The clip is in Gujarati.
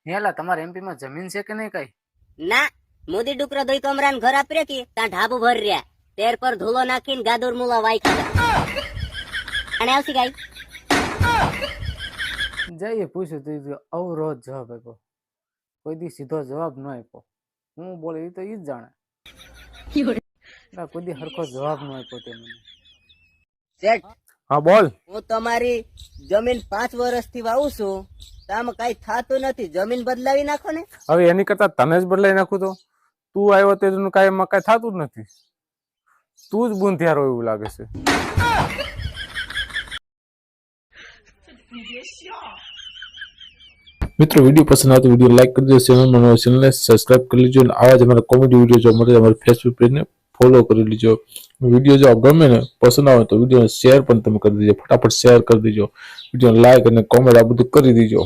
હેલા તમારે એમપી માં જમીન છે કે નહીં કઈ? ના, મોદી ડુકરો દોઈ કમરાન ઘર આપરે કે ત્યાં ઢાબુ ભર રહ્યા તેર પર ધૂલો નાખીને ગાદુર મુલા વાઈ ખાધા અને આવતી ગાય જઈએ પૂછ્યું તું અવરોધ જવાબ આપ્યો, કોઈ દી સીધો જવાબ ન આપ્યો. હું બોલે એ તો ઈ જ જાણે, કોઈ દી હરખો જવાબ ન આપ્યો તે મને. શેઠ, હા બોલ. હું તમારી જમીન 5 વર્ષથી વાવું છું, આમાં કઈ થાતું નથી, જમીન બદલાવી નાખો ને. હવે એની કરતા તને જ બદલાઈ નાખું તો તું આવ્યો તે કઈ એમાં કઈ થતું જ નથી. તું જ બુંધિયારો એવું લાગે છે. મિત્રો વિડીયો પસંદ આવે તો વિડીયો લાઈક કરી દેજો, ચેનલને સબસ્ક્રાઇબ કરી લેજો અને આવા જ અમારા કોમેડી વિડીયો જોવા માટે અમારી ફેસબુક પેજને ફોલો કરી લેજો. વિડીયો જો ગમે ને પસંદ આવે તો વિડીયો શેર પણ તમે કરી દેજો, ફટાફટ શેર કરી દેજો, વિડીયો લાઈક અને કોમેન્ટ આ બધું કરી દેજો.